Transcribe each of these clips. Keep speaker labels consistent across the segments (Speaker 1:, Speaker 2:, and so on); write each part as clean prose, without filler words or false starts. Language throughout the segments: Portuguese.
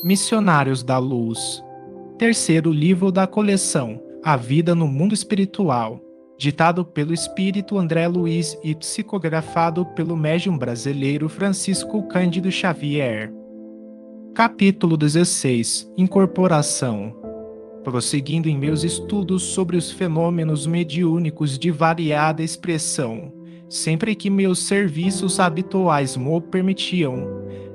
Speaker 1: Missionários da Luz. Terceiro livro da coleção, A Vida no Mundo Espiritual, ditado pelo espírito André Luiz e psicografado pelo médium brasileiro Francisco Cândido Xavier. Capítulo 16. Incorporação. Prosseguindo em meus estudos sobre os fenômenos mediúnicos de variada expressão, sempre que meus serviços habituais me permitiam,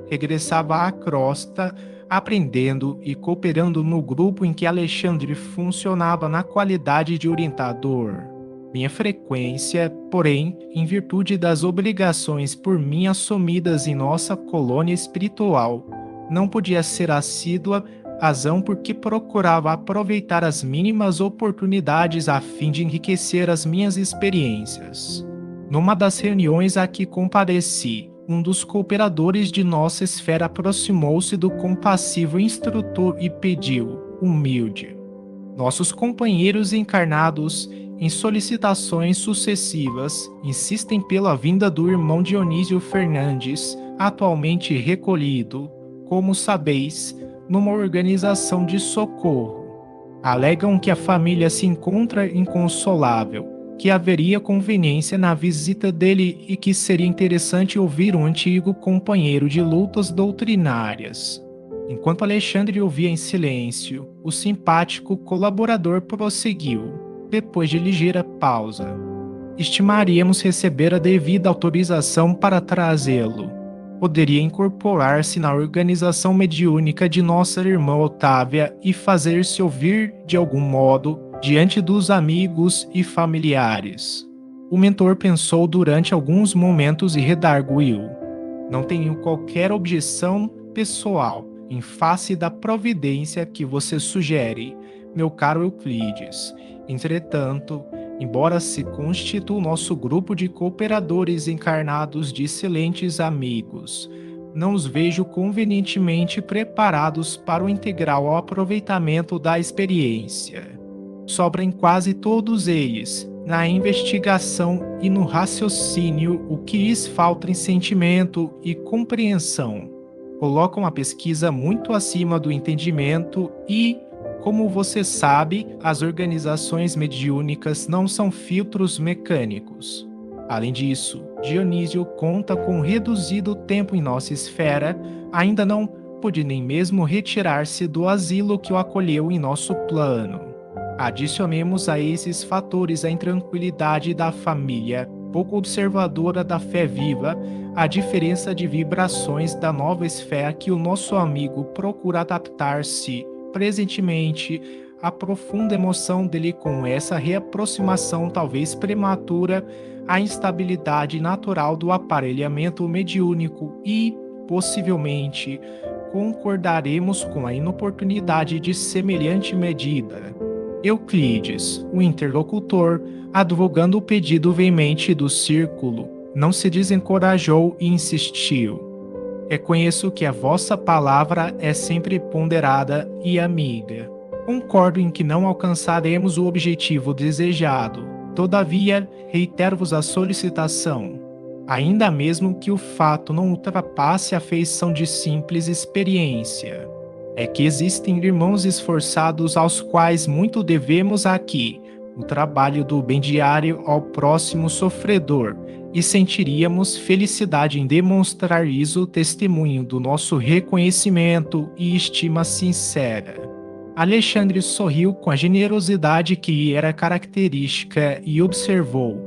Speaker 1: regressava à crosta, aprendendo e cooperando no grupo em que Alexandre funcionava na qualidade de orientador. Minha frequência, porém, em virtude das obrigações por mim assumidas em nossa colônia espiritual, não podia ser assídua, razão porque procurava aproveitar as mínimas oportunidades a fim de enriquecer as minhas experiências. Numa das reuniões a que compareci, um dos cooperadores de nossa esfera aproximou-se do compassivo instrutor e pediu, humilde: nossos companheiros encarnados, em solicitações sucessivas, insistem pela vinda do irmão Dionísio Fernandes, atualmente recolhido, como sabeis, numa organização de socorro. Alegam que a família se encontra inconsolável, que haveria conveniência na visita dele e que seria interessante ouvir um antigo companheiro de lutas doutrinárias. Enquanto Alexandre ouvia em silêncio, o simpático colaborador prosseguiu, depois de ligeira pausa: estimaríamos receber a devida autorização para trazê-lo. Poderia incorporar-se na organização mediúnica de nossa irmã Otávia e fazer-se ouvir de algum modo diante dos amigos e familiares. O mentor pensou durante alguns momentos e redarguiu: não tenho qualquer objeção pessoal em face da providência que você sugere, meu caro Euclides. Entretanto, embora se constitua o nosso grupo de cooperadores encarnados de excelentes amigos, não os vejo convenientemente preparados para o integral aproveitamento da experiência. Sobra em quase todos eles, na investigação e no raciocínio, o que lhes falta em sentimento e compreensão. Colocam a pesquisa muito acima do entendimento e, como você sabe, as organizações mediúnicas não são filtros mecânicos. Além disso, Dionísio conta com reduzido tempo em nossa esfera, ainda não pôde nem mesmo retirar-se do asilo que o acolheu em nosso plano. Adicionemos a esses fatores a intranquilidade da família, pouco observadora da fé viva, a diferença de vibrações da nova esfera que o nosso amigo procura adaptar-se presentemente, a profunda emoção dele com essa reaproximação talvez prematura, a instabilidade natural do aparelhamento mediúnico e, possivelmente, concordaremos com a inoportunidade de semelhante medida. Euclides, o interlocutor, advogando o pedido veemente do círculo, não se desencorajou e insistiu: reconheço que a vossa palavra é sempre ponderada e amiga. Concordo em que não alcançaremos o objetivo desejado. Todavia, reitero-vos a solicitação, ainda mesmo que o fato não ultrapasse a feição de simples experiência. É que existem irmãos esforçados aos quais muito devemos aqui, o trabalho do bem diário ao próximo sofredor, e sentiríamos felicidade em demonstrar isso testemunho do nosso reconhecimento e estima sincera. Alexandre sorriu com a generosidade que lhe era característica e observou: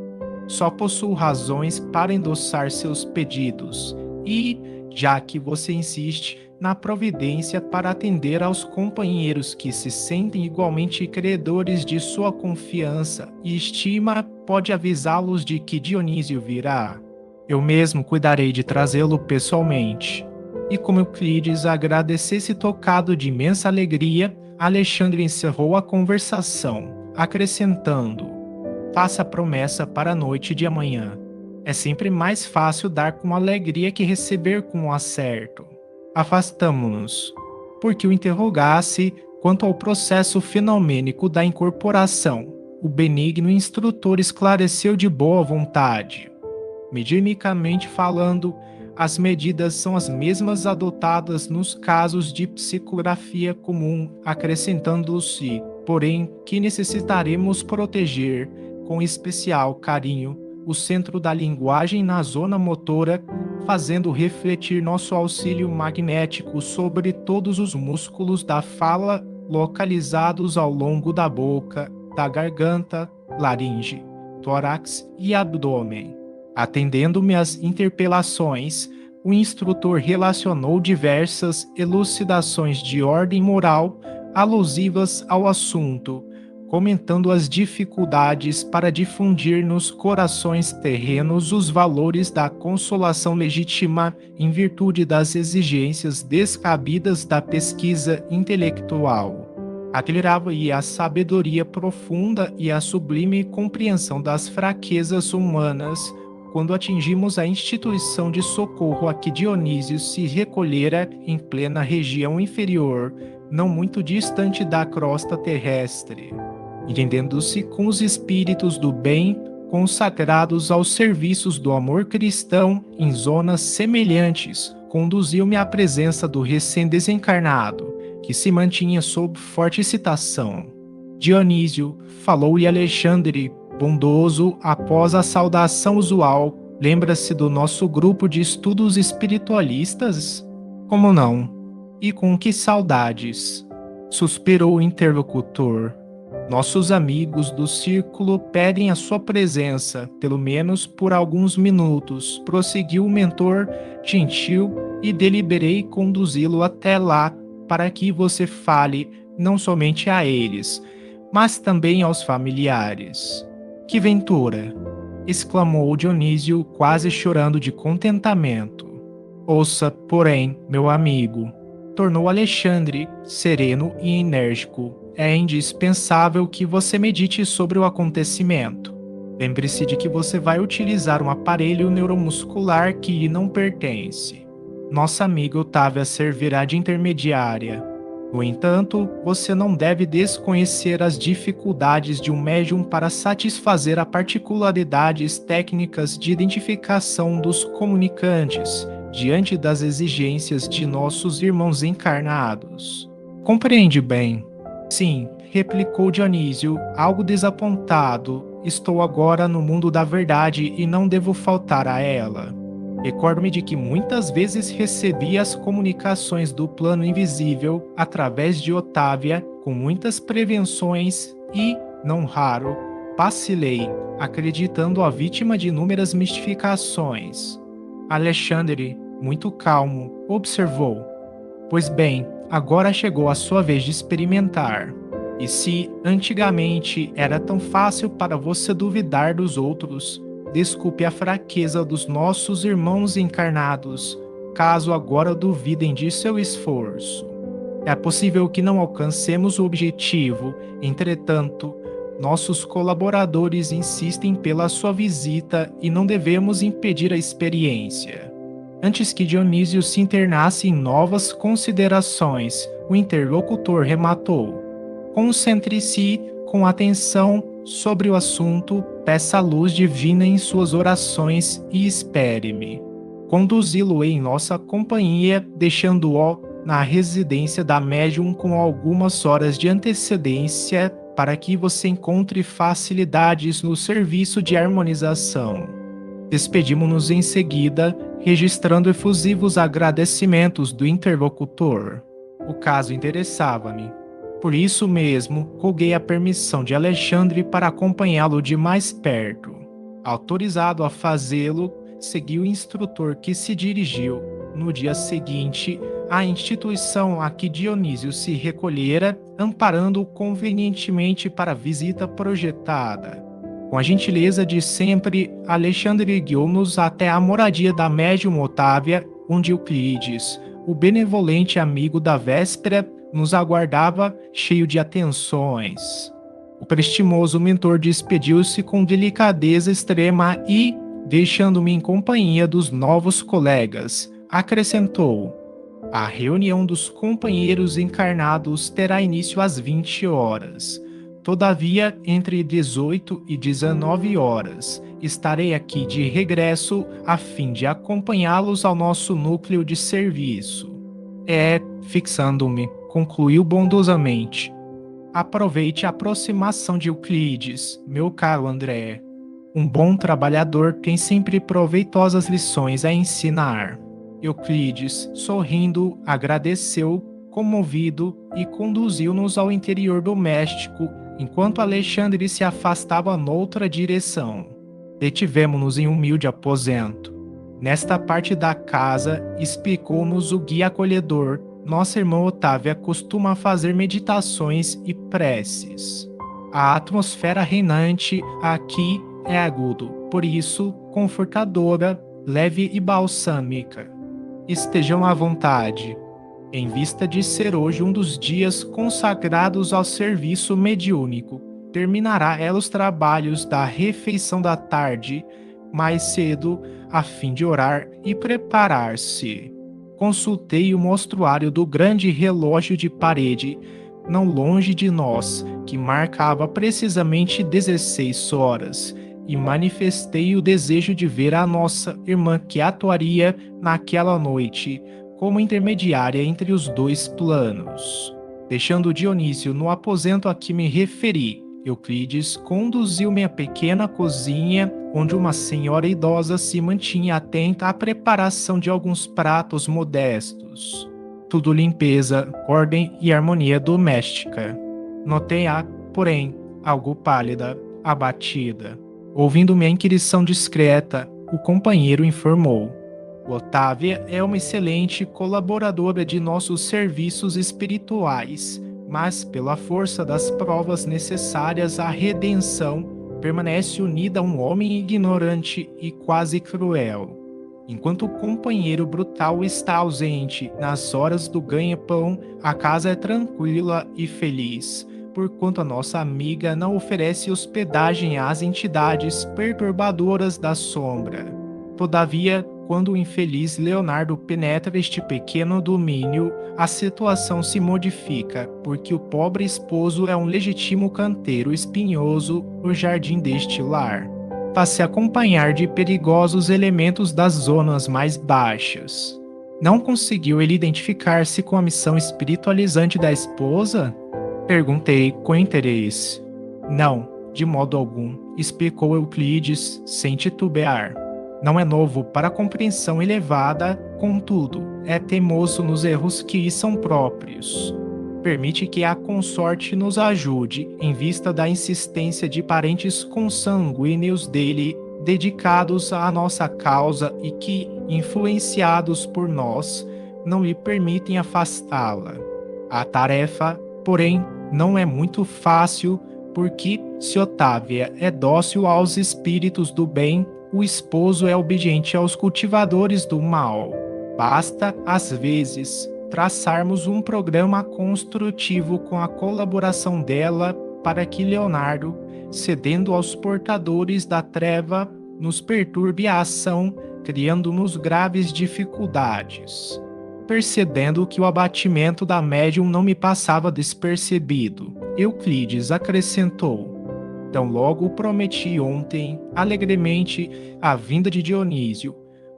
Speaker 1: só possuo razões para endossar seus pedidos e, já que você insiste, na providência para atender aos companheiros que se sentem igualmente credores de sua confiança e estima, pode avisá-los de que Dionísio virá. Eu mesmo cuidarei de trazê-lo pessoalmente. E como Euclides agradecesse tocado de imensa alegria, Alexandre encerrou a conversação, acrescentando: faça a promessa para a noite de amanhã. É sempre mais fácil dar com alegria que receber com acerto. Afastamo-nos, porque o interrogasse quanto ao processo fenomênico da incorporação. O benigno instrutor esclareceu de boa vontade. Mediunicamente falando, As medidas são as mesmas adotadas nos casos de psicografia comum, acrescentando-se, porém, que necessitaremos proteger, com especial carinho, o centro da linguagem na zona motora, fazendo refletir nosso auxílio magnético sobre todos os músculos da fala localizados ao longo da boca, da garganta, laringe, tórax e abdômen. Atendendo-me às interpelações, o instrutor relacionou diversas elucidações de ordem moral alusivas ao assunto, comentando as dificuldades para difundir nos corações terrenos os valores da consolação legítima em virtude das exigências descabidas da pesquisa intelectual. Admirava-lhe a sabedoria profunda e a sublime compreensão das fraquezas humanas, quando atingimos a instituição de socorro a que Dionísio se recolhera em plena região inferior, não muito distante da crosta terrestre. Entendendo-se com os espíritos do bem consagrados aos serviços do amor cristão em zonas semelhantes, conduziu-me à presença do recém-desencarnado, que se mantinha sob forte excitação. Dionísio falou-lhe Alexandre, bondoso, após a saudação usual: lembra-se do nosso grupo de estudos espiritualistas? Como não? E com que saudades? Suspirou o interlocutor. Nossos amigos do círculo pedem a sua presença, pelo menos por alguns minutos, prosseguiu o mentor gentil, e deliberei conduzi-lo até lá, para que você fale não somente a eles, mas também aos familiares. Que ventura! Exclamou Dionísio, quase chorando de contentamento. Ouça, porém, meu amigo, tornou Alexandre, sereno e enérgico. É indispensável que você medite sobre o acontecimento. Lembre-se de que você vai utilizar um aparelho neuromuscular que lhe não pertence. Nossa amiga Otávia servirá de intermediária. No entanto, você não deve desconhecer as dificuldades de um médium para satisfazer as particularidades técnicas de identificação dos comunicantes diante das exigências de nossos irmãos encarnados. Compreende bem? Sim, replicou Dionísio, algo desapontado. Estou agora no mundo da verdade e não devo faltar a ela. Recordo-me de que muitas vezes recebi as comunicações do plano invisível através de Otávia com muitas prevenções e, não raro, vacilei, acreditando a vítima de inúmeras mistificações. Alexandre, muito calmo, observou: pois bem, agora chegou a sua vez de experimentar. E se antigamente era tão fácil para você duvidar dos outros, desculpe a fraqueza dos nossos irmãos encarnados, caso agora duvidem de seu esforço. É possível que não alcancemos o objetivo, entretanto, nossos colaboradores insistem pela sua visita e não devemos impedir a experiência. Antes que Dionísio se internasse em novas considerações, o interlocutor rematou: concentre-se com atenção sobre o assunto, peça a luz divina em suas orações e espere-me. Conduzi-lo em nossa companhia, deixando-o na residência da médium com algumas horas de antecedência, para que você encontre facilidades no serviço de harmonização. Despedimos-nos em seguida, registrando efusivos agradecimentos do interlocutor. O caso interessava-me. Por isso mesmo, roguei a permissão de Alexandre para acompanhá-lo de mais perto. Autorizado a fazê-lo, segui o instrutor, que se dirigiu, no dia seguinte, à instituição a que Dionísio se recolhera, amparando-o convenientemente para a visita projetada. Com a gentileza de sempre, Alexandre guiou-nos até a moradia da médium Otávia, onde Euclides, o benevolente amigo da véspera, nos aguardava cheio de atenções. O prestimoso mentor despediu-se com delicadeza extrema e, deixando-me em companhia dos novos colegas, acrescentou: a reunião dos companheiros encarnados terá início às 20 horas. Todavia, entre 18 e 19 horas, estarei aqui de regresso a fim de acompanhá-los ao nosso núcleo de serviço. Fixando-me, concluiu bondosamente. Aproveite a aproximação de Euclides, meu caro André. Um bom trabalhador tem sempre proveitosas lições a ensinar. Euclides, sorrindo, agradeceu, comovido, e conduziu-nos ao interior doméstico, enquanto Alexandre se afastava noutra direção. Detivemo-nos em um humilde aposento. Nesta parte da casa, explicou-nos o guia acolhedor, nossa irmã Otávia costuma fazer meditações e preces. A atmosfera reinante aqui é agudo, por isso confortadora, leve e balsâmica. Estejam à vontade, em vista de ser hoje um dos dias consagrados ao serviço mediúnico. Terminará ela os trabalhos da refeição da tarde mais cedo, a fim de orar e preparar-se. Consultei o mostruário do grande relógio de parede, não longe de nós, que marcava precisamente 16 horas, e manifestei o desejo de ver a nossa irmã que atuaria naquela noite como intermediária entre os dois planos. Deixando Dionísio no aposento a que me referi, Euclides conduziu-me à pequena cozinha, onde uma senhora idosa se mantinha atenta à preparação de alguns pratos modestos. Tudo limpeza, ordem e harmonia doméstica. Notei-a, porém, algo pálida, abatida. Ouvindo minha inquirição discreta, o companheiro informou: Otávia é uma excelente colaboradora de nossos serviços espirituais, mas, pela força das provas necessárias à redenção, permanece unida a um homem ignorante e quase cruel. Enquanto o companheiro brutal está ausente nas horas do ganha-pão, a casa é tranquila e feliz, porquanto a nossa amiga não oferece hospedagem às entidades perturbadoras da sombra. Todavia, quando o infeliz Leonardo penetra este pequeno domínio, a situação se modifica, porque o pobre esposo é um legítimo canteiro espinhoso no jardim deste lar. Faz-se acompanhar de perigosos elementos das zonas mais baixas. Não conseguiu ele identificar-se com a missão espiritualizante da esposa? Perguntei com interesse. Não, de modo algum, explicou Euclides, sem titubear. Não é novo para a compreensão elevada, contudo, é teimoso nos erros que lhe são próprios. Permite que a consorte nos ajude, em vista da insistência de parentes consanguíneos dele, dedicados à nossa causa e que, influenciados por nós, não lhe permitem afastá-la. A tarefa, porém, não é muito fácil, porque, se Otávia é dócil aos espíritos do bem, o esposo é obediente aos cultivadores do mal. Basta, às vezes, traçarmos um programa construtivo com a colaboração dela para que Leonardo, cedendo aos portadores da treva, nos perturbe a ação, criando-nos graves dificuldades. Percebendo que o abatimento da médium não me passava despercebido, Euclides acrescentou: Tão logo prometi ontem, alegremente, a vinda de Dionísio,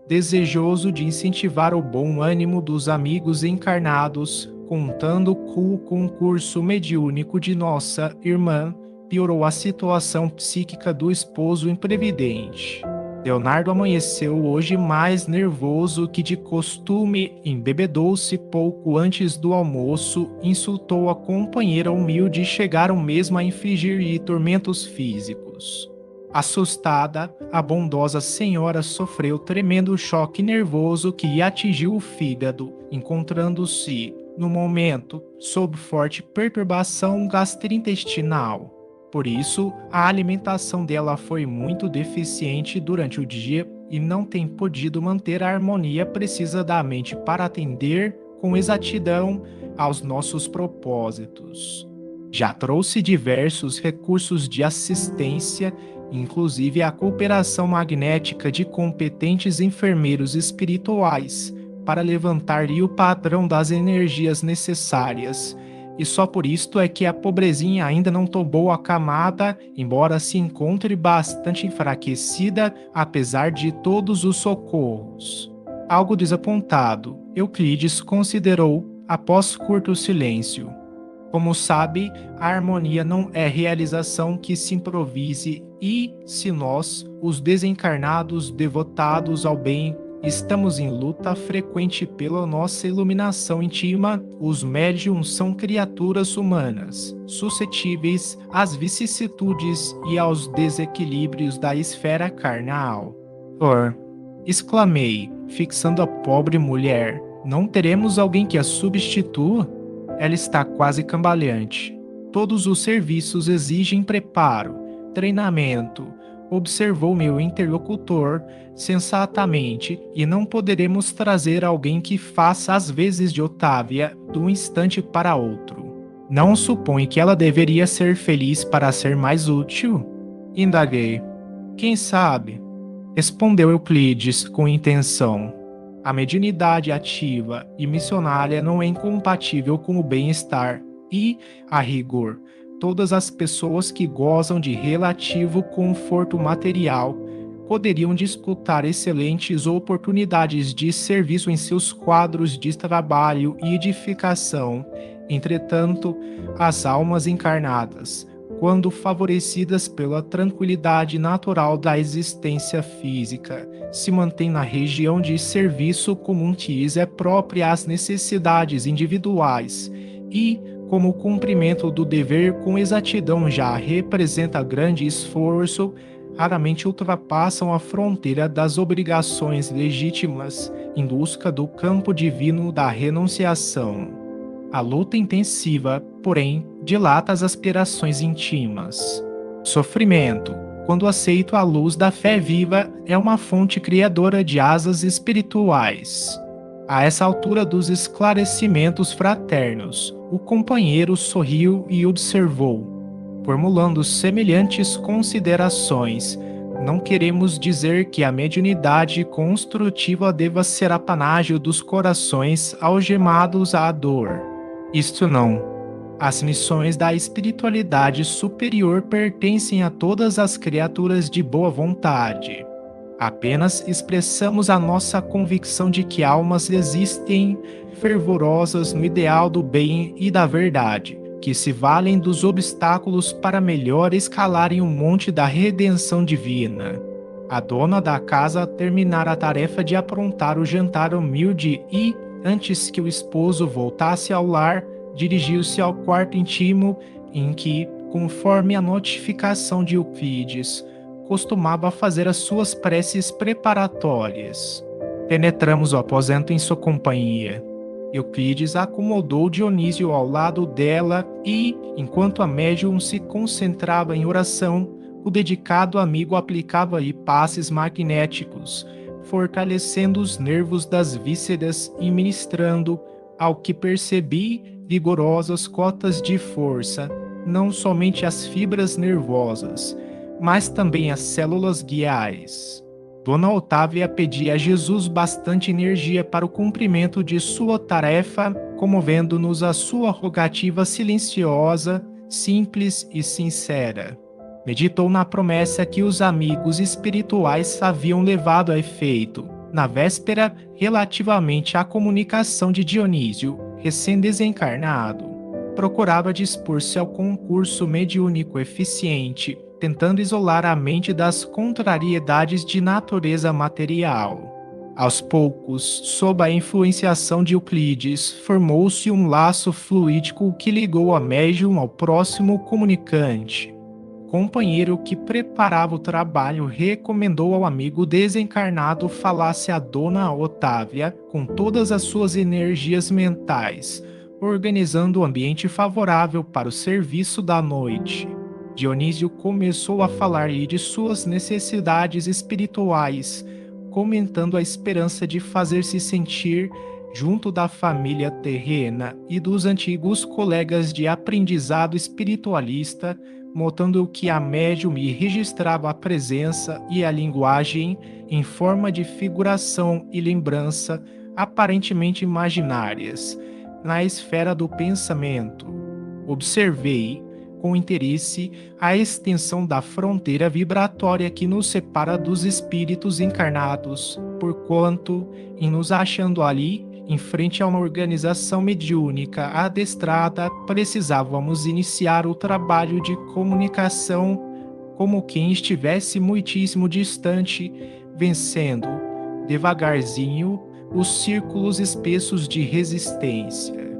Speaker 1: desejoso de incentivar o bom ânimo dos amigos encarnados, contando com o concurso mediúnico de nossa irmã, piorou a situação psíquica do esposo imprevidente. Leonardo amanheceu hoje mais nervoso que de costume, embebedou-se pouco antes do almoço, insultou a companheira humilde e chegaram mesmo a infligir-lhe tormentos físicos. Assustada, a bondosa senhora sofreu tremendo choque nervoso que lhe atingiu o fígado, encontrando-se, no momento, sob forte perturbação gastrointestinal. Por isso, a alimentação dela foi muito deficiente durante o dia e não tem podido manter a harmonia precisa da mente para atender com exatidão aos nossos propósitos. Já trouxe diversos recursos de assistência, inclusive a cooperação magnética de competentes enfermeiros espirituais, para levantar-lhe o padrão das energias necessárias, e só por isto é que a pobrezinha ainda não tombou a camada, embora se encontre bastante enfraquecida, apesar de todos os socorros. Algo desapontado, Euclides considerou, após curto silêncio. Como sabe, a harmonia não é realização que se improvise e, se nós, os desencarnados devotados ao bem, estamos em luta frequente pela nossa iluminação íntima, os médiums são criaturas humanas, suscetíveis às vicissitudes e aos desequilíbrios da esfera carnal. Exclamei, fixando a pobre mulher. Não teremos alguém que a substitua? Ela está quase cambaleante. Todos os serviços exigem preparo, treinamento, observou meu interlocutor sensatamente, e não poderemos trazer alguém que faça as vezes de Otávia de um instante para outro. Não supõe que ela deveria ser feliz para ser mais útil? Indaguei. Quem sabe? Respondeu Euclides com intenção. A mediunidade ativa e missionária não é incompatível com o bem-estar e, a rigor, todas as pessoas que gozam de relativo conforto material poderiam disputar excelentes oportunidades de serviço em seus quadros de trabalho e edificação. Entretanto, as almas encarnadas, quando favorecidas pela tranquilidade natural da existência física, se mantêm na região de serviço comum que lhes é própria às necessidades individuais e, como o cumprimento do dever com exatidão já representa grande esforço, raramente ultrapassam a fronteira das obrigações legítimas em busca do campo divino da renunciação. A luta intensiva, porém, dilata as aspirações íntimas. Sofrimento, quando aceito a luz da fé viva, é uma fonte criadora de asas espirituais. A essa altura dos esclarecimentos fraternos, o companheiro sorriu e observou, formulando semelhantes considerações. Não queremos dizer que a mediunidade construtiva deva ser apanágio dos corações algemados à dor. Isto não. As missões da espiritualidade superior pertencem a todas as criaturas de boa vontade. Apenas expressamos a nossa convicção de que almas existem fervorosas no ideal do bem e da verdade, que se valem dos obstáculos para melhor escalarem o monte da redenção divina. A dona da casa terminara a tarefa de aprontar o jantar humilde e, antes que o esposo voltasse ao lar, dirigiu-se ao quarto íntimo em que, conforme a notificação de Euclides, costumava fazer as suas preces preparatórias. Penetramos o aposento em sua companhia. Euclides acomodou Dionísio ao lado dela e, enquanto a médium se concentrava em oração, o dedicado amigo aplicava-lhe passes magnéticos, fortalecendo os nervos das vísceras e ministrando, ao que percebi, vigorosas cotas de força, não somente às fibras nervosas, mas também às células guiais. Dona Otávia pedia a Jesus bastante energia para o cumprimento de sua tarefa, comovendo-nos a sua rogativa silenciosa, simples e sincera. Meditou na promessa que os amigos espirituais haviam levado a efeito, na véspera, relativamente à comunicação de Dionísio, recém-desencarnado. Procurava dispor-se ao concurso mediúnico eficiente, tentando isolar a mente das contrariedades de natureza material. Aos poucos, sob a influenciação de Euclides, formou-se um laço fluídico que ligou a médium ao próximo comunicante. O companheiro que preparava o trabalho recomendou ao amigo desencarnado falasse a Dona Otávia com todas as suas energias mentais, organizando o ambiente favorável para o serviço da noite. Dionísio começou a falar-lhe de suas necessidades espirituais, comentando a esperança de fazer-se sentir junto da família terrena e dos antigos colegas de aprendizado espiritualista, notando que a médium lhe registrava a presença e a linguagem em forma de figuração e lembrança aparentemente imaginárias, na esfera do pensamento. Observei com interesse a extensão da fronteira vibratória que nos separa dos espíritos encarnados, porquanto, em nos achando ali, em frente a uma organização mediúnica adestrada, precisávamos iniciar o trabalho de comunicação como quem estivesse muitíssimo distante, vencendo, devagarzinho, os círculos espessos de resistência.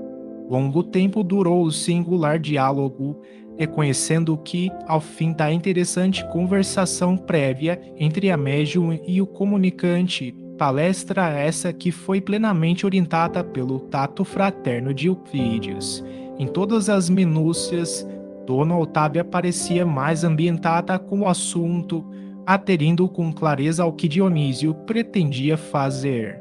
Speaker 1: Longo tempo durou o singular diálogo, reconhecendo que, ao fim da interessante conversação prévia entre a médium e o comunicante, palestra essa que foi plenamente orientada pelo tato fraterno de Euclides. Em todas as minúcias, Dona Otávia parecia mais ambientada com o assunto, aderindo com clareza ao que Dionísio pretendia fazer.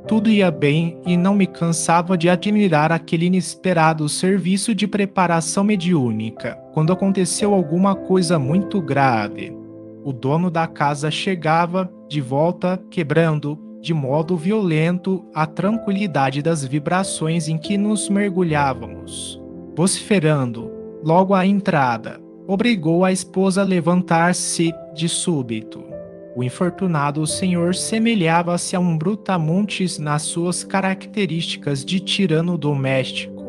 Speaker 1: Tudo ia bem e não me cansava de admirar aquele inesperado serviço de preparação mediúnica, quando aconteceu alguma coisa muito grave. O dono da casa chegava, de volta, quebrando, de modo violento, a tranquilidade das vibrações em que nos mergulhávamos. Vociferando, logo à entrada, obrigou a esposa a levantar-se de súbito. O infortunado senhor semelhava-se a um brutamontes nas suas características de tirano doméstico.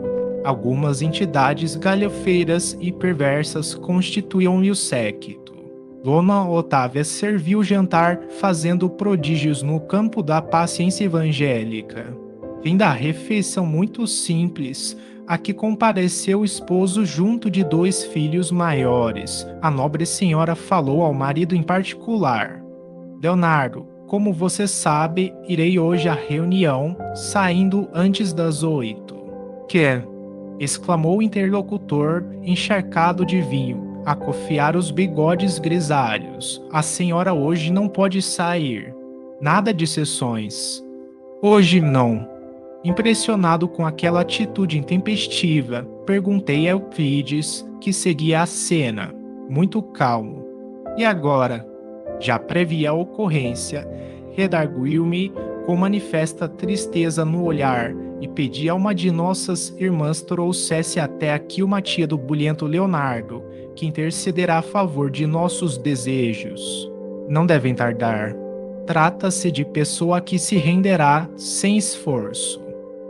Speaker 1: Algumas entidades galhofeiras e perversas constituíam-lhe o séquito. Dona Otávia serviu o jantar, fazendo prodígios no campo da paciência evangélica. Vinda a refeição muito simples, a que compareceu o esposo junto de 2 filhos maiores, a nobre senhora falou ao marido em particular: Leonardo, como você sabe, irei hoje à reunião, saindo antes das 8. Que? Exclamou o interlocutor, encharcado de vinho, a cofiar os bigodes grisalhos. A senhora hoje não pode sair. Nada de sessões. Hoje não. Impressionado com aquela atitude intempestiva, perguntei a Euclides, que seguia a cena, muito calmo. E agora? Já previa a ocorrência, redarguiu-me com manifesta tristeza no olhar e pedi a uma de nossas irmãs trouxesse até aqui uma tia do bulhento Leonardo, que intercederá a favor de nossos desejos. Não devem tardar. Trata-se de pessoa que se renderá sem esforço.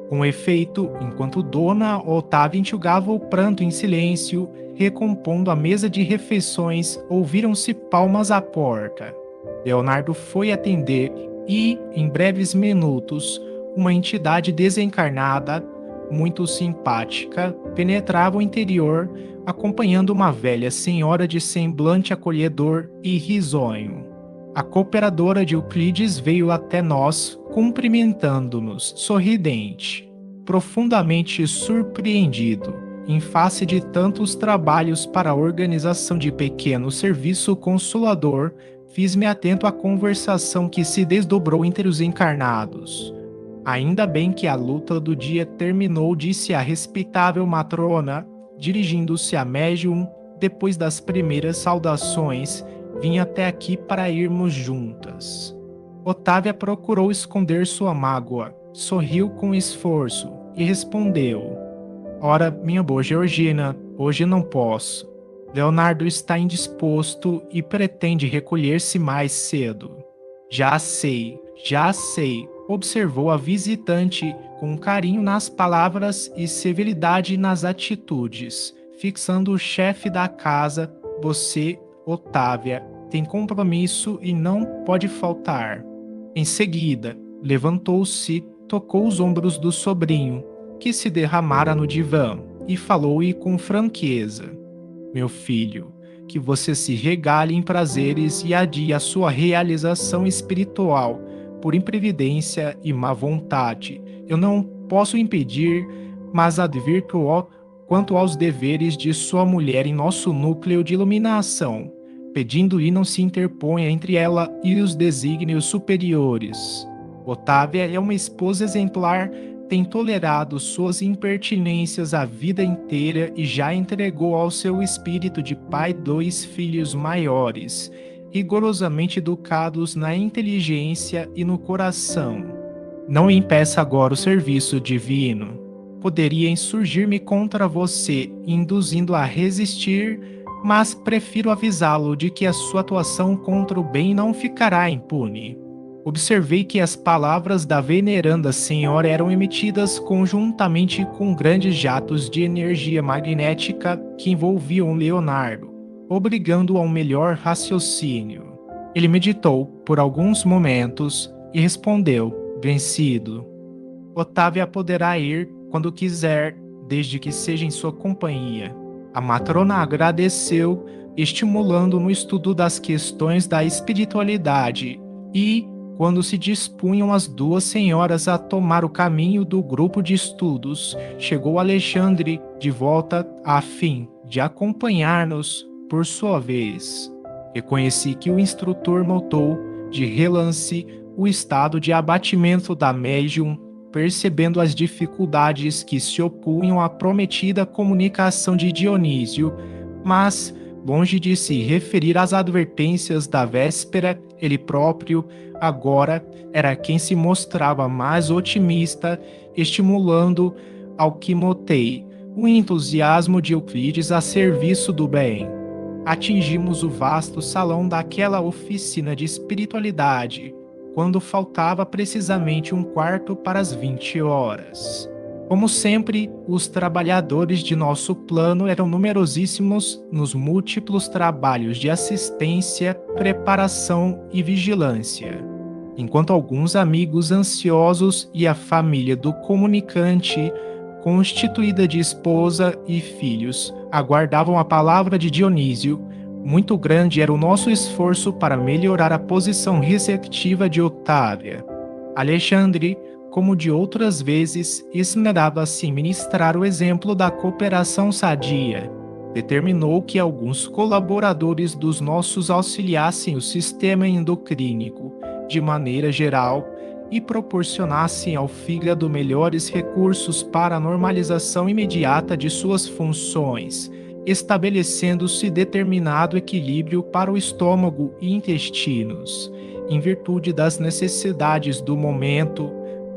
Speaker 1: Com efeito, enquanto Dona Otávia enxugava o pranto em silêncio, recompondo a mesa de refeições, ouviram-se palmas à porta. Leonardo foi atender e, em breves minutos, uma entidade desencarnada, muito simpática, penetrava o interior, acompanhando uma velha senhora de semblante acolhedor e risonho. A cooperadora de Euclides veio até nós, cumprimentando-nos, sorridente, profundamente surpreendido. Em face de tantos trabalhos para a organização de pequeno serviço consolador, fiz-me atento à conversação que se desdobrou entre os encarnados. Ainda bem que a luta do dia terminou, disse a respeitável matrona, dirigindo-se à médium, depois das primeiras saudações. Vim até aqui para irmos juntas. Otávia procurou esconder sua mágoa, sorriu com esforço e respondeu: Ora, minha boa Georgina, hoje não posso. Leonardo está indisposto e pretende recolher-se mais cedo. Já sei, observou a visitante com carinho nas palavras e severidade nas atitudes, fixando o chefe da casa. Você, Otávia, tem compromisso e não pode faltar. Em seguida, levantou-se, tocou os ombros do sobrinho, que se derramara no divã, e falou-lhe com franqueza: Meu filho, que você se regale em prazeres e adie a sua realização espiritual, por imprevidência e má vontade. Eu não posso impedir, mas advirto-o quanto aos deveres de sua mulher em nosso núcleo de iluminação, pedindo-lhe não se interponha entre ela e os desígnios superiores. Otávia é uma esposa exemplar, tem tolerado suas impertinências a vida inteira e já entregou ao seu espírito de pai 2 filhos maiores, rigorosamente educados na inteligência e no coração. Não impeça agora o serviço divino. poderia insurgir-me contra você, induzindo a resistir, mas prefiro avisá-lo de que a sua atuação contra o bem não ficará impune. Observei que as palavras da veneranda senhora eram emitidas conjuntamente com grandes jatos de energia magnética que envolviam Leonardo, obrigando-o a um melhor raciocínio. Ele meditou por alguns momentos e respondeu, vencido: Otávia poderá ir quando quiser, desde que seja em sua companhia. A matrona agradeceu, estimulando no estudo das questões da espiritualidade, e, quando se dispunham as duas senhoras a tomar o caminho do grupo de estudos, chegou Alexandre de volta a fim de acompanhar-nos por sua vez. Reconheci que o instrutor notou, de relance, o estado de abatimento da médium, percebendo as dificuldades que se opunham à prometida comunicação de Dionísio, mas, longe de se referir às advertências da véspera, ele próprio, agora, era quem se mostrava mais otimista, estimulando, ao que notei, o entusiasmo de Euclides a serviço do bem. Atingimos o vasto salão daquela oficina de espiritualidade, quando faltava precisamente um quarto para as 20 horas. Como sempre, os trabalhadores de nosso plano eram numerosíssimos nos múltiplos trabalhos de assistência, preparação e vigilância. Enquanto alguns amigos ansiosos e a família do comunicante, constituída de esposa e filhos, aguardavam a palavra de Dionísio, muito grande era o nosso esforço para melhorar a posição receptiva de Otávia. Alexandre, como de outras vezes, esmerava-se em ministrar o exemplo da cooperação sadia. Determinou que alguns colaboradores dos nossos auxiliassem o sistema endocrínico, de maneira geral, e proporcionassem ao fígado melhores recursos para a normalização imediata de suas funções, estabelecendo-se determinado equilíbrio para o estômago e intestinos, em virtude das necessidades do momento,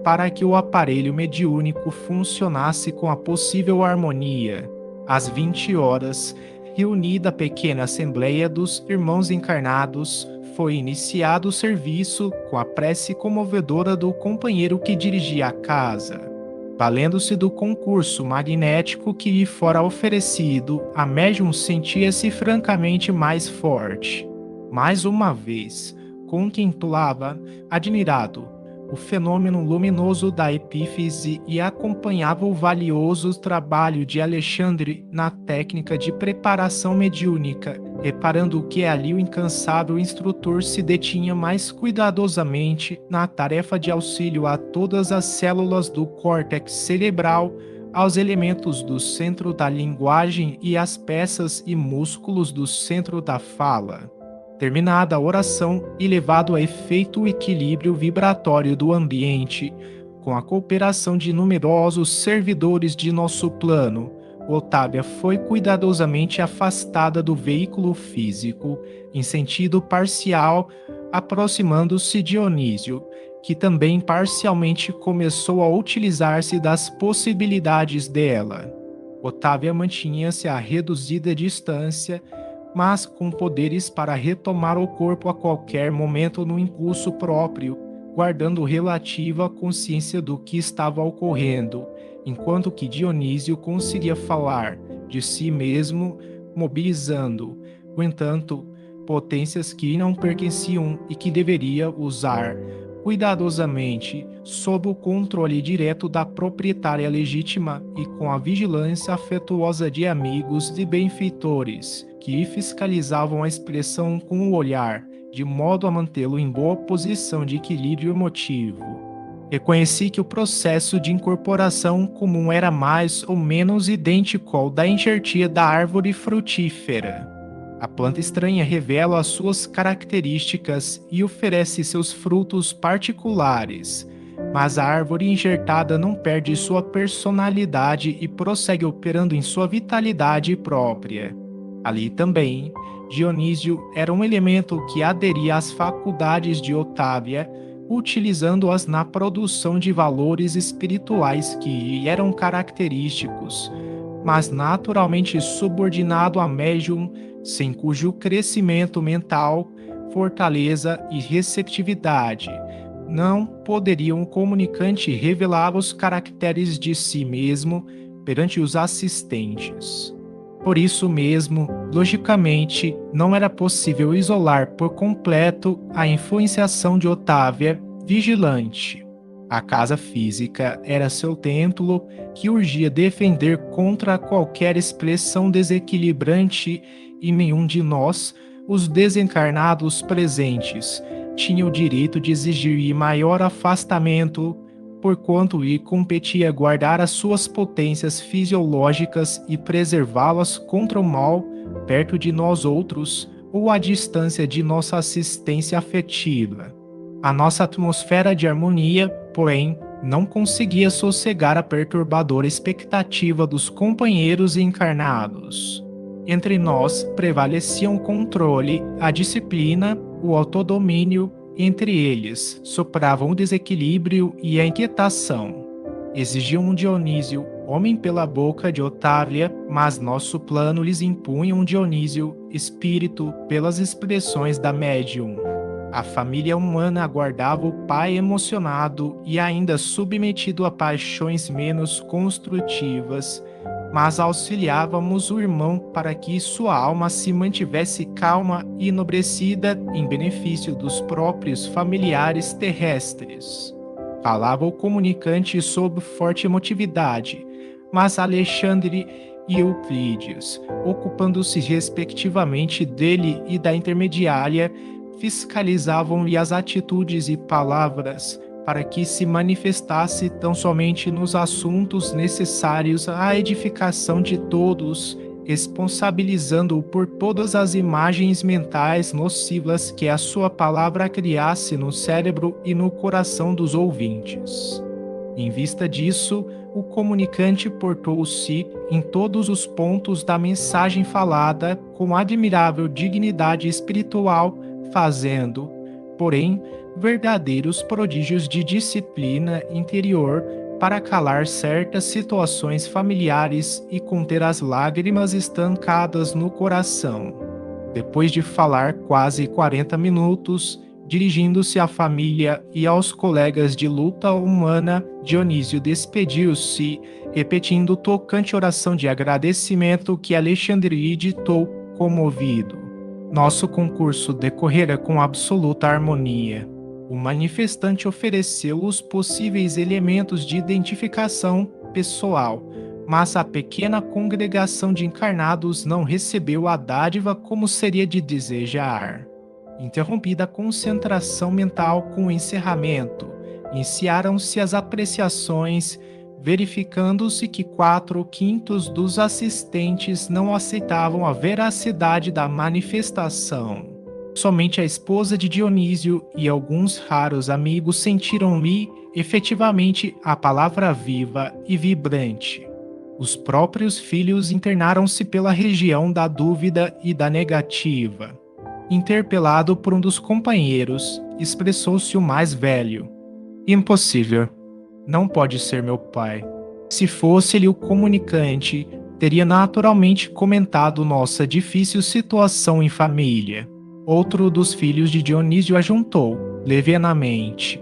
Speaker 1: para que o aparelho mediúnico funcionasse com a possível harmonia. Às 20 horas, reunida a pequena assembleia dos irmãos encarnados, foi iniciado o serviço com a prece comovedora do companheiro que dirigia a casa. Valendo-se do concurso magnético que lhe fora oferecido, a médium sentia-se francamente mais forte. Mais uma vez, contemplava, admirado, o fenômeno luminoso da epífise e acompanhava o valioso trabalho de Alexandre na técnica de preparação mediúnica, reparando que ali o incansável instrutor se detinha mais cuidadosamente na tarefa de auxílio a todas as células do córtex cerebral, aos elementos do centro da linguagem e às peças e músculos do centro da fala. Terminada a oração e levado a efeito o equilíbrio vibratório do ambiente, com a cooperação de numerosos servidores de nosso plano, Otávia foi cuidadosamente afastada do veículo físico, em sentido parcial, aproximando-se de Dionísio, que também parcialmente começou a utilizar-se das possibilidades dela. Otávia mantinha-se a reduzida distância, mas com poderes para retomar o corpo a qualquer momento no impulso próprio, guardando relativa consciência do que estava ocorrendo, enquanto que Dionísio conseguia falar de si mesmo, mobilizando, no entanto, potências que não pertenciam e que deveria usar cuidadosamente, sob o controle direto da proprietária legítima e com a vigilância afetuosa de amigos e benfeitores, que fiscalizavam a expressão com o olhar, de modo a mantê-lo em boa posição de equilíbrio emotivo. Reconheci que o processo de incorporação comum era mais ou menos idêntico ao da enxertia da árvore frutífera. A planta estranha revela as suas características e oferece seus frutos particulares, mas a árvore enxertada não perde sua personalidade e prossegue operando em sua vitalidade própria. Ali também, Dionísio era um elemento que aderia às faculdades de Otávia, utilizando-as na produção de valores espirituais que eram característicos, mas naturalmente subordinado a médium, sem cujo crescimento mental, fortaleza e receptividade não poderia um comunicante revelar os caracteres de si mesmo perante os assistentes. Por isso mesmo, logicamente, não era possível isolar por completo a influenciação de Otávia vigilante. A casa física era seu templo que urgia defender contra qualquer expressão desequilibrante e nenhum de nós, os desencarnados presentes, tinha o direito de exigir maior afastamento, porquanto lhe competia guardar as suas potências fisiológicas e preservá-las contra o mal perto de nós outros ou à distância de nossa assistência afetiva. A nossa atmosfera de harmonia, porém, não conseguia sossegar a perturbadora expectativa dos companheiros encarnados. Entre nós prevaleciam o controle, a disciplina, o autodomínio. Entre eles, sopravam o desequilíbrio e a inquietação. Exigiam um Dionísio, homem pela boca de Otávia, mas nosso plano lhes impunha um Dionísio, espírito, pelas expressões da médium. A família humana aguardava o pai emocionado e ainda submetido a paixões menos construtivas, mas auxiliávamos o irmão para que sua alma se mantivesse calma e enobrecida em benefício dos próprios familiares terrestres. Falava o comunicante sob forte emotividade, mas Alexandre e Euclides, ocupando-se respectivamente dele e da intermediária, fiscalizavam-lhe as atitudes e palavras, para que se manifestasse tão somente nos assuntos necessários à edificação de todos, responsabilizando-o por todas as imagens mentais nocivas que a sua palavra criasse no cérebro e no coração dos ouvintes. Em vista disso, o comunicante portou-se em todos os pontos da mensagem falada com admirável dignidade espiritual, fazendo, porém, verdadeiros prodígios de disciplina interior para calar certas situações familiares e conter as lágrimas estancadas no coração. Depois de falar quase 40 minutos, dirigindo-se à família e aos colegas de luta humana, Dionísio despediu-se, repetindo tocante oração de agradecimento que Alexandre ditou comovido. Nosso concurso decorrera com absoluta harmonia. O manifestante ofereceu os possíveis elementos de identificação pessoal, mas a pequena congregação de encarnados não recebeu a dádiva como seria de desejar. Interrompida a concentração mental com o encerramento, iniciaram-se as apreciações, verificando-se que 4/5 dos assistentes não aceitavam a veracidade da manifestação. Somente a esposa de Dionísio e alguns raros amigos sentiram-lhe efetivamente a palavra viva e vibrante. Os próprios filhos internaram-se pela região da dúvida e da negativa. Interpelado por um dos companheiros, expressou-se o mais velho. Impossível. Não pode ser meu pai. Se fosse ele o comunicante, teria naturalmente comentado nossa difícil situação em família. Outro dos filhos de Dionísio ajuntou, levianamente.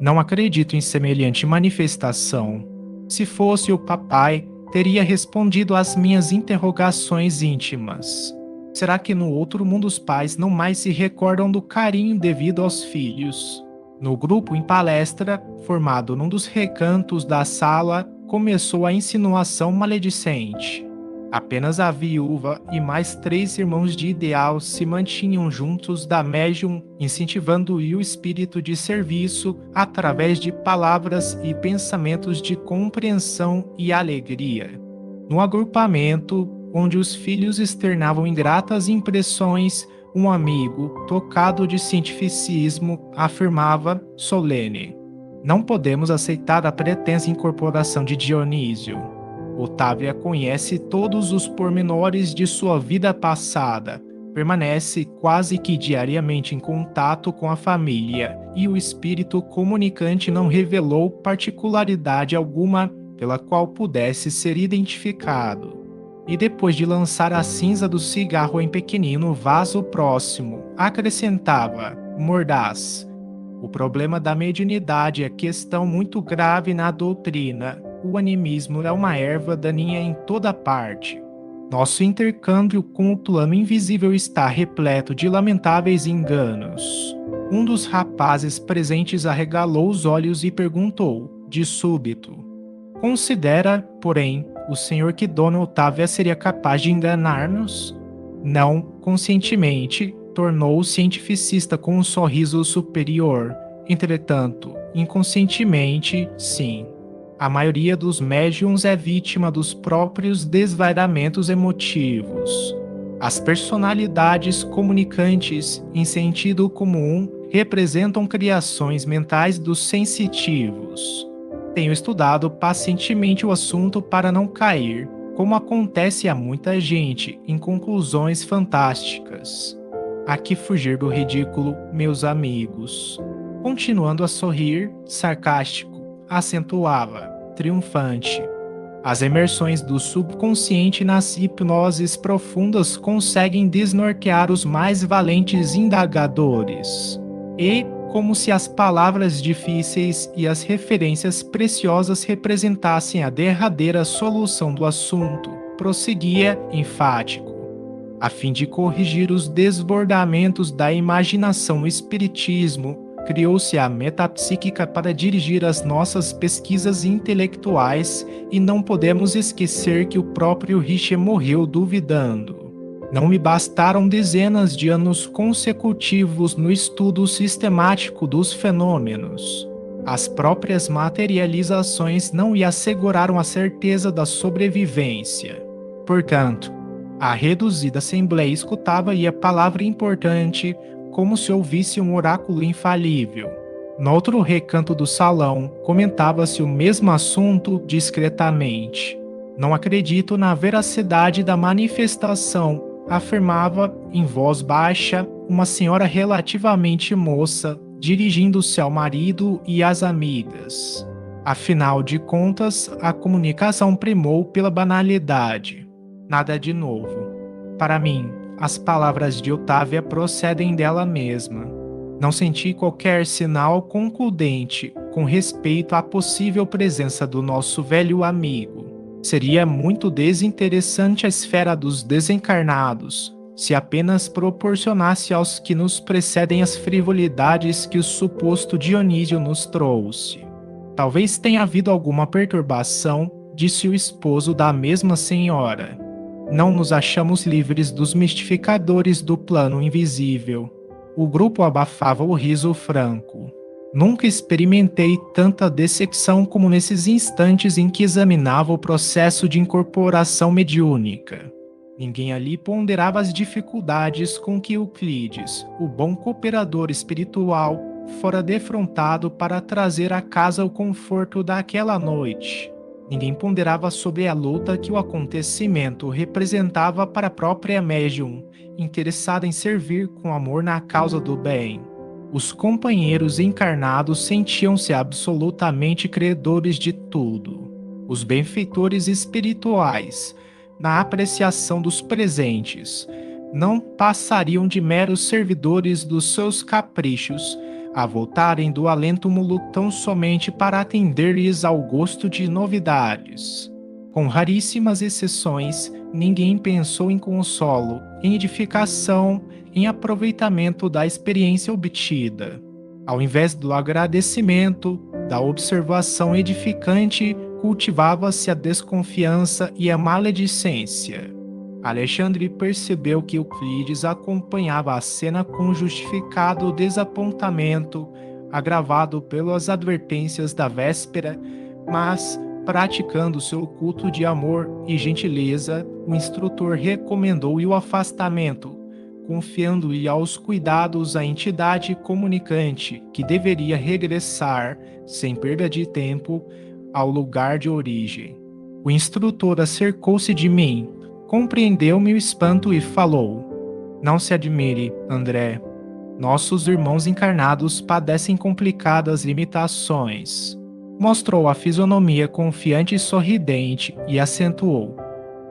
Speaker 1: Não acredito em semelhante manifestação. Se fosse o papai, teria respondido às minhas interrogações íntimas. Será que no outro mundo os pais não mais se recordam do carinho devido aos filhos? No grupo em palestra, formado num dos recantos da sala, começou a insinuação maledicente. Apenas a viúva e mais 3 irmãos de ideal se mantinham juntos da médium, incentivando-lhe o espírito de serviço através de palavras e pensamentos de compreensão e alegria. No agrupamento, onde os filhos externavam ingratas impressões, um amigo, tocado de cientificismo, afirmava, solene: não podemos aceitar a pretensa incorporação de Dionísio. Otávia conhece todos os pormenores de sua vida passada, Permanece quase que diariamente em contato com a família e o espírito comunicante não revelou particularidade alguma pela qual pudesse ser identificado. E depois de lançar a cinza do cigarro em pequenino vaso próximo, acrescentava, mordaz: o problema da mediunidade é questão muito grave na doutrina. O animismo é uma erva daninha em toda parte. Nosso intercâmbio com o plano invisível está repleto de lamentáveis enganos. Um dos rapazes presentes arregalou os olhos e perguntou, de súbito: considera, porém, o senhor que Dona Otávia seria capaz de enganar-nos? Não conscientemente, tornou o cientificista com um sorriso superior. Entretanto, inconscientemente, sim. A maioria dos médiums é vítima dos próprios desvairamentos emotivos. As personalidades comunicantes, em sentido comum, representam criações mentais dos sensitivos. Tenho estudado pacientemente o assunto para não cair, como acontece a muita gente, em conclusões fantásticas. Há que fugir do ridículo, meus amigos. Continuando a sorrir, sarcástico, acentuava, triunfante: as imersões do subconsciente nas hipnoses profundas conseguem desnortear os mais valentes indagadores. E, como se as palavras difíceis e as referências preciosas representassem a derradeira solução do assunto, prosseguia, enfático: a fim de corrigir os desbordamentos da imaginação, o espiritismo criou-se a metapsíquica para dirigir as nossas pesquisas intelectuais, e não podemos esquecer que o próprio Richer morreu duvidando. Não me bastaram dezenas de anos consecutivos no estudo sistemático dos fenômenos. As próprias materializações não lhe asseguraram a certeza da sobrevivência. Portanto, a reduzida assembleia escutava-lhe a palavra importante, como se ouvisse um oráculo infalível. Noutro recanto do salão, comentava-se o mesmo assunto discretamente. Não acredito na veracidade da manifestação, afirmava, em voz baixa, uma senhora relativamente moça, dirigindo-se ao marido e às amigas. Afinal de contas, a comunicação primou pela banalidade. Nada de novo. Para mim, as palavras de Otávia procedem dela mesma. Não senti qualquer sinal concludente com respeito à possível presença do nosso velho amigo. Seria muito desinteressante a esfera dos desencarnados, se apenas proporcionasse aos que nos precedem as frivolidades que o suposto Dionísio nos trouxe. Talvez tenha havido alguma perturbação, disse o esposo da mesma senhora. Não nos achamos livres dos mistificadores do plano invisível. O grupo abafava o riso franco. Nunca experimentei tanta decepção como nesses instantes em que examinava o processo de incorporação mediúnica. Ninguém ali ponderava as dificuldades com que Euclides, o bom cooperador espiritual, fora defrontado para trazer à casa o conforto daquela noite. Ninguém ponderava sobre a luta que o acontecimento representava para a própria médium, interessada em servir com amor na causa do bem. Os companheiros encarnados sentiam-se absolutamente credores de tudo. Os benfeitores espirituais, na apreciação dos presentes, não passariam de meros servidores dos seus caprichos, a voltarem do além-túmulo tão somente para atender-lhes ao gosto de novidades. Com raríssimas exceções, ninguém pensou em consolo, em edificação, em aproveitamento da experiência obtida. Ao invés do agradecimento, da observação edificante, cultivava-se a desconfiança e a maledicência. Alexandre percebeu que Euclides acompanhava a cena com justificado desapontamento, agravado pelas advertências da véspera, mas, praticando seu culto de amor e gentileza, o instrutor recomendou-lhe o afastamento, confiando-lhe aos cuidados a entidade comunicante, que deveria regressar, sem perda de tempo, ao lugar de origem. O instrutor acercou-se de mim, compreendeu meu espanto e falou: Não se admire, André. Nossos irmãos encarnados padecem complicadas limitações. Mostrou a fisionomia confiante e sorridente e acentuou.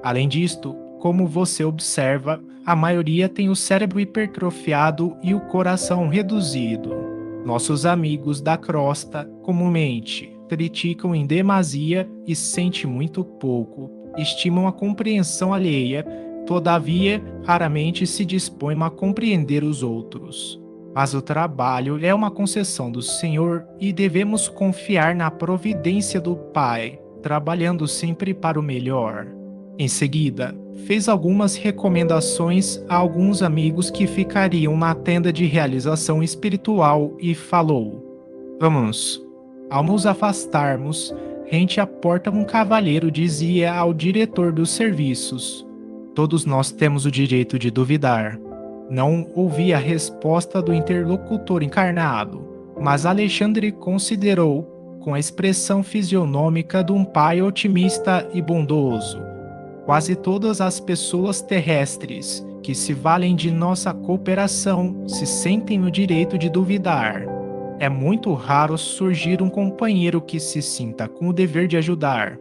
Speaker 1: Além disto, como você observa, a maioria tem o cérebro hipertrofiado e o coração reduzido. Nossos amigos da crosta, comumente, criticam em demasia e sentem muito pouco, estimam a compreensão alheia, todavia, raramente se dispõem a compreender os outros. Mas o trabalho é uma concessão do Senhor e devemos confiar na providência do Pai, trabalhando sempre para o melhor. Em seguida, fez algumas recomendações a alguns amigos que ficariam na tenda de realização espiritual e falou: Vamos. Ao nos afastarmos, rente à porta um cavalheiro dizia ao diretor dos serviços: Todos nós temos o direito de duvidar. Não ouvi a resposta do interlocutor encarnado, mas Alexandre considerou, com a expressão fisionômica de um pai otimista e bondoso: quase todas as pessoas terrestres que se valem de nossa cooperação se sentem no direito de duvidar. É muito raro surgir um companheiro que se sinta com o dever de ajudar.